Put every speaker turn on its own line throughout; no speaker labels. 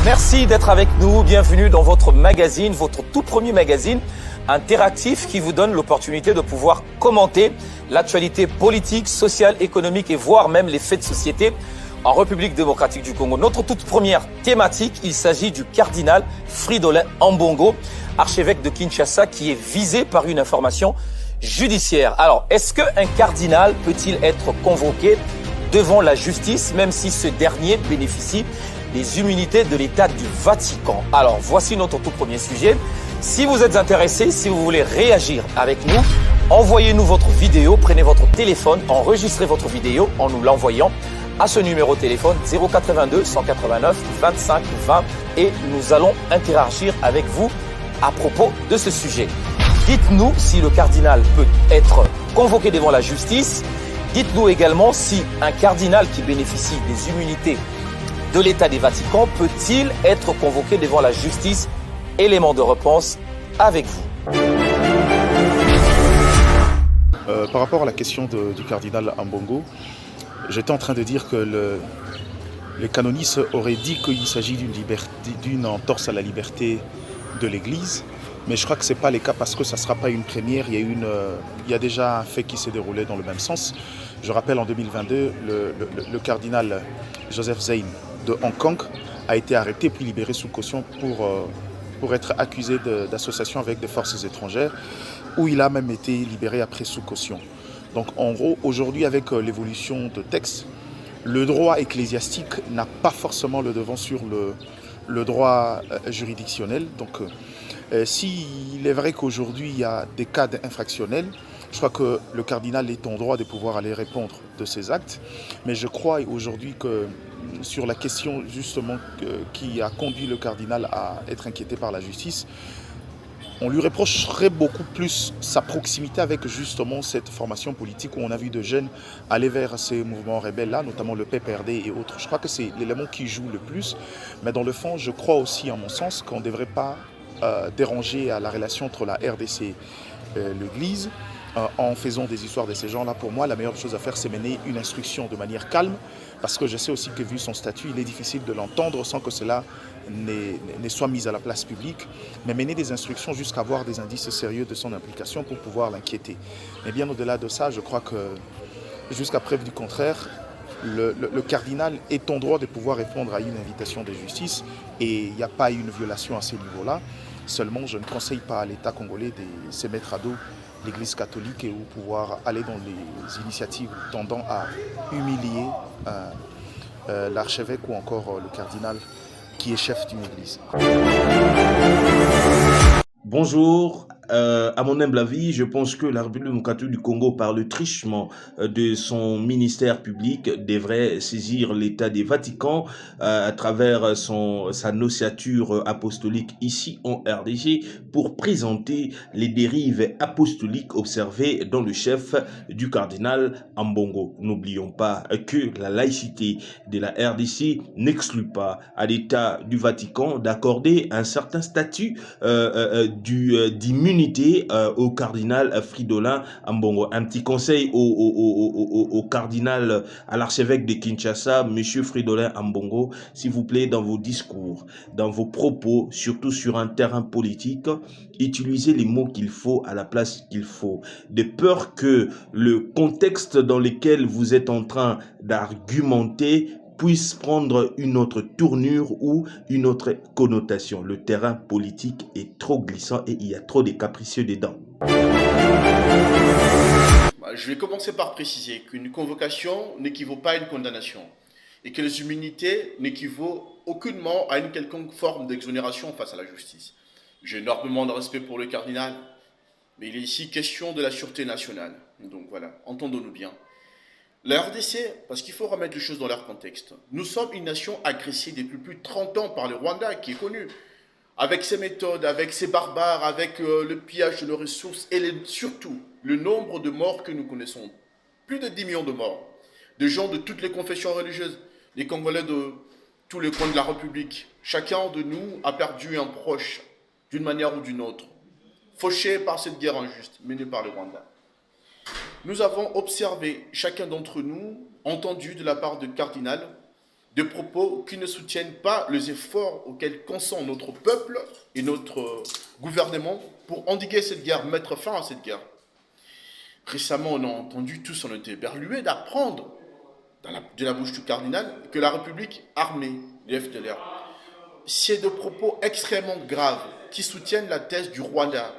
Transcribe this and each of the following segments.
Merci d'être avec nous. Bienvenue dans votre magazine, votre tout premier magazine interactif qui vous donne l'opportunité de pouvoir commenter l'actualité politique, sociale, économique et voire même les faits de société en République démocratique du Congo. Notre toute première thématique, il s'agit du cardinal Fridolin Ambongo, archevêque de Kinshasa, qui est visé par une information judiciaire. Alors, est-ce qu'un cardinal peut-il être convoqué devant la justice, même si ce dernier bénéficie des immunités de l'État du Vatican? Alors, voici notre tout premier sujet. Si vous êtes intéressé, si vous voulez réagir avec nous, envoyez-nous votre vidéo, prenez votre téléphone, enregistrez votre vidéo en nous l'envoyant à ce numéro de téléphone 082 189 25 20 et nous allons interagir avec vous à propos de ce sujet. Dites-nous si le cardinal peut être convoqué devant la justice. Dites-nous également si un cardinal qui bénéficie des immunités de l'État du Vatican peut-il être convoqué devant la justice? Élément de réponse avec vous.
Par rapport à la question du cardinal Ambongo, j'étais en train de dire que les canonistes auraient dit qu'il s'agit d'une entorse à la liberté de l'Église, mais je crois que ce n'est pas le cas parce que ça ne sera pas une première. Il y a déjà un fait qui s'est déroulé dans le même sens. Je rappelle en 2022, le cardinal Joseph Zein de Hong Kong a été arrêté puis libéré sous caution pour être accusé d'association avec des forces étrangères, où il a même été libéré après sous caution. Donc en gros, aujourd'hui, avec l'évolution de texte, le droit ecclésiastique n'a pas forcément le devant sur le droit juridictionnel. Donc s'il est vrai qu'aujourd'hui il y a des cas infractionnels, je crois que le cardinal est en droit de pouvoir aller répondre de ses actes. Mais je crois aujourd'hui que sur la question justement qui a conduit le cardinal à être inquiété par la justice, on lui reprocherait beaucoup plus sa proximité avec justement cette formation politique où on a vu de jeunes aller vers ces mouvements rebelles-là, notamment le PPRD et autres. Je crois que c'est l'élément qui joue le plus. Mais dans le fond, je crois aussi, en mon sens, qu'on ne devrait pas déranger à la relation entre la RDC et l'Église. En faisant des histoires de ces gens-là, pour moi, la meilleure chose à faire, c'est mener une instruction de manière calme, parce que je sais aussi que vu son statut, il est difficile de l'entendre sans que cela ne soit mis à la place publique, mais mener des instructions jusqu'à avoir des indices sérieux de son implication pour pouvoir l'inquiéter. Mais bien au-delà de ça, je crois que, jusqu'à preuve du contraire, le cardinal est en droit de pouvoir répondre à une invitation de justice et il n'y a pas une violation à ce niveau-là. Seulement, je ne conseille pas à l'État congolais de se mettre à dos l'Église catholique et ou pouvoir aller dans les initiatives tendant à humilier l'archevêque ou encore le cardinal qui est chef d'une église.
Bonjour, à mon humble avis, je pense que la République démocratique du Congo, par le truchement de son ministère public, devrait saisir l'État du Vatican à travers sa nociature apostolique ici en RDC pour présenter les dérives apostoliques observées dans le chef du cardinal Ambongo. N'oublions pas que la laïcité de la RDC n'exclut pas à l'État du Vatican d'accorder un certain statut d'immunité au cardinal Fridolin Ambongo. Un petit conseil au cardinal, à l'archevêque de Kinshasa, monsieur Fridolin Ambongo, s'il vous plaît, dans vos discours, dans vos propos, surtout sur un terrain politique, utilisez les mots qu'il faut à la place qu'il faut, de peur que le contexte dans lequel vous êtes en train d'argumenter puisse prendre une autre tournure ou une autre connotation. Le terrain politique est trop glissant et il y a trop de capricieux dedans.
Je vais commencer par préciser qu'une convocation n'équivaut pas à une condamnation et que les immunités n'équivaut aucunement à une quelconque forme d'exonération face à la justice. J'ai énormément de respect pour le cardinal, mais il est ici question de la sûreté nationale. Donc voilà, entendons-nous bien. La RDC, parce qu'il faut remettre les choses dans leur contexte, nous sommes une nation agressée depuis plus de 30 ans par le Rwanda, qui est connu, avec ses méthodes, avec ses barbares, avec le pillage de nos ressources et surtout le nombre de morts que nous connaissons. Plus de 10 millions de morts, de gens de toutes les confessions religieuses, les Congolais de tous les coins de la République. Chacun de nous a perdu un proche d'une manière ou d'une autre, fauché par cette guerre injuste menée par le Rwanda. Nous avons observé, chacun d'entre nous, entendu de la part du cardinal, des propos qui ne soutiennent pas les efforts auxquels consent notre peuple et notre gouvernement pour endiguer cette guerre, mettre fin à cette guerre. Récemment, on a entendu, tous on était berlués d'apprendre de la bouche du cardinal que la République armée, les FDLR, c'est de propos extrêmement graves qui soutiennent la thèse du Rwanda.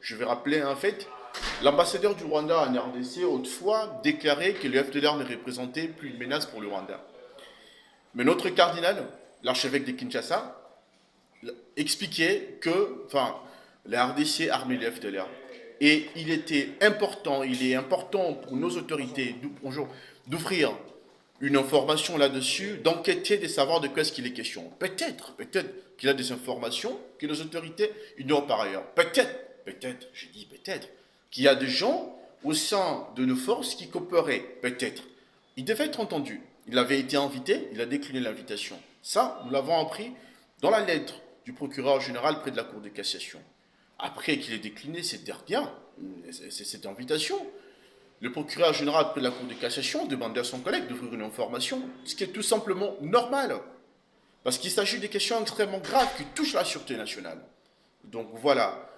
Je vais rappeler en fait, l'ambassadeur du Rwanda en RDC autrefois déclarait que le FDLR ne représentait plus une menace pour le Rwanda. Mais notre cardinal, l'archevêque de Kinshasa, expliquait que la RDC armait les FDLR. Et il est important pour nos autorités d'offrir une information là-dessus, d'enquêter, de savoir de quoi est-ce qu'il est question. Peut-être qu'il y a des informations que nos autorités ignorent par ailleurs. Peut-être, je dis peut-être, qu'il y a des gens au sein de nos forces qui coopéraient. Peut-être. Il devait être entendu. Il avait été invité, il a décliné l'invitation. Ça, nous l'avons appris dans la lettre du procureur général près de la Cour de cassation. Après qu'il ait décliné cette invitation, le procureur général près de la Cour de cassation demandait à son collègue d'ouvrir une information, ce qui est tout simplement normal. Parce qu'il s'agit de questions extrêmement graves qui touchent la sûreté nationale. Donc voilà,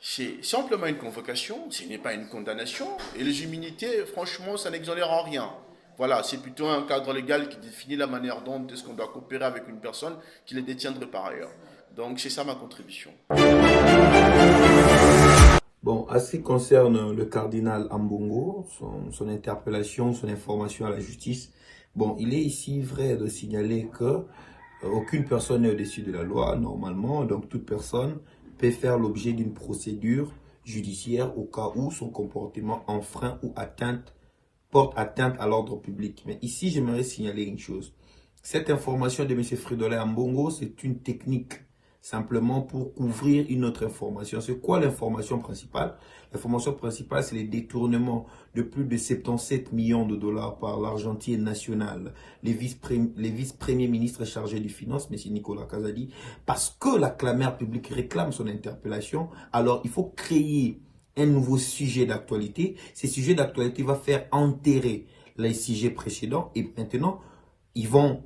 c'est simplement une convocation, ce n'est pas une condamnation, et les immunités, franchement, ça n'exonère en rien. Voilà, c'est plutôt un cadre légal qui définit la manière dont est-ce qu'on doit coopérer avec une personne qui les détiendrait par ailleurs. Donc c'est ça ma contribution.
Bon, à ce qui concerne le cardinal Ambongo, son interpellation, son information à la justice, bon, il est ici vrai de signaler que aucune personne n'est au-dessus de la loi, normalement, donc toute personne peut faire l'objet d'une procédure judiciaire au cas où son comportement enfreint ou porte atteinte à l'ordre public. Mais ici, j'aimerais signaler une chose. Cette information de M. Fridolin Ambongo, c'est une technique simplement pour couvrir une autre information. C'est quoi l'information principale? L'information principale, c'est les détournements de plus de 77 millions de dollars par l'argentier national, les vice-premiers ministres chargés des Finances, M. Nicolas Kazadi, parce que la clameur publique réclame son interpellation. Alors, il faut créer un nouveau sujet d'actualité. Ce sujet d'actualité va faire enterrer les sujets précédents et maintenant, ils vont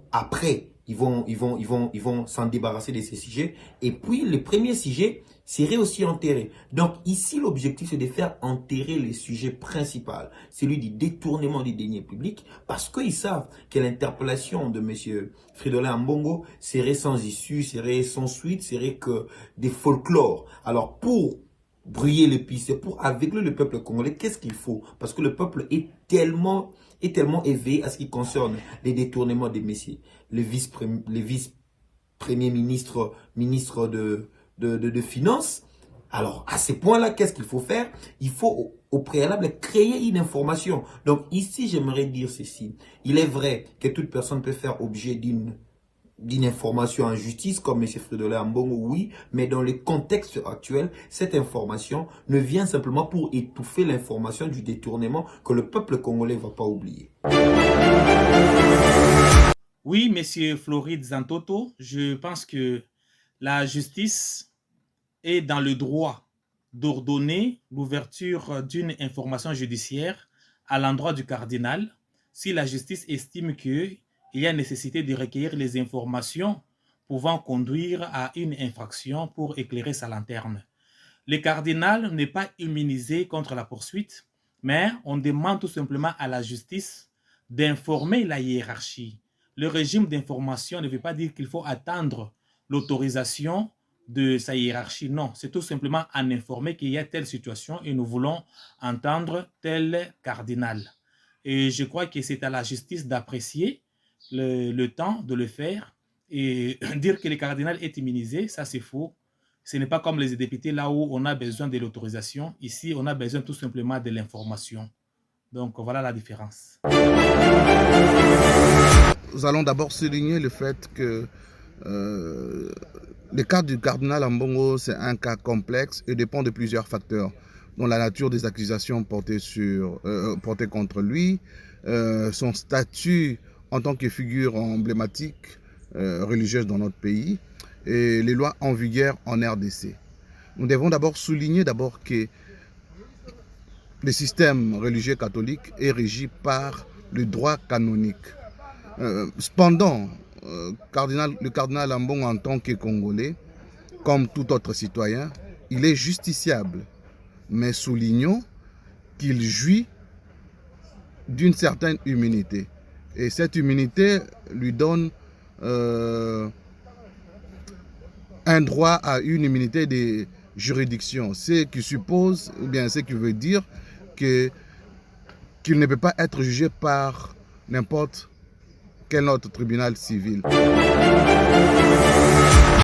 s'en débarrasser de ces sujets. Et puis, le premier sujet serait aussi enterré. Donc, ici, l'objectif, c'est de faire enterrer les sujets principaux. Celui du détournement des deniers publics. Parce qu'ils savent que l'interpellation de M. Fridolin Ambongo serait sans issue, serait sans suite, serait que des folklores. Alors, pour brouiller les pistes, pour aveugler le peuple congolais, qu'est-ce qu'il faut? Parce que le peuple est tellement éveillé à ce qui concerne les détournements des messieurs. Les vice-premiers ministres de Finances. Alors, à ce point-là, qu'est-ce qu'il faut faire? Il faut au préalable créer une information. Donc, ici, j'aimerais dire ceci. Il est vrai que toute personne peut faire objet d'une information en justice, comme M. Fridolin Ambongo, oui, mais dans le contexte actuel, cette information ne vient simplement pour étouffer l'information du détournement que le peuple congolais ne va pas oublier.
Oui, M. Floride Zantoto, je pense que la justice est dans le droit d'ordonner l'ouverture d'une information judiciaire à l'endroit du cardinal si la justice estime qu'il y a nécessité de recueillir les informations pouvant conduire à une infraction pour éclairer sa lanterne. Le cardinal n'est pas immunisé contre la poursuite, mais on demande tout simplement à la justice d'informer la hiérarchie. Le régime d'information ne veut pas dire qu'il faut attendre l'autorisation de sa hiérarchie. Non, c'est tout simplement en informer qu'il y a telle situation et nous voulons entendre tel cardinal. Et je crois que c'est à la justice d'apprécier le temps de le faire et dire que le cardinal est immunisé, ça c'est faux. Ce n'est pas comme les députés là où on a besoin de l'autorisation. Ici, on a besoin tout simplement de l'information. Donc voilà la différence.
Nous allons d'abord souligner le fait que le cas du cardinal Ambongo, c'est un cas complexe et dépend de plusieurs facteurs, dont la nature des accusations portées contre lui, son statut en tant que figure emblématique religieuse dans notre pays et les lois en vigueur en RDC. Nous devons d'abord souligner que le système religieux catholique est régi par le droit canonique. Cependant, le cardinal Ambongo, en tant que Congolais, comme tout autre citoyen, il est justiciable. Mais soulignons qu'il jouit d'une certaine immunité. Et cette immunité lui donne un droit à une immunité de juridiction. Ce qui suppose, ou bien ce qui veut dire qu'il ne peut pas être jugé par n'importe quel autre tribunal civil.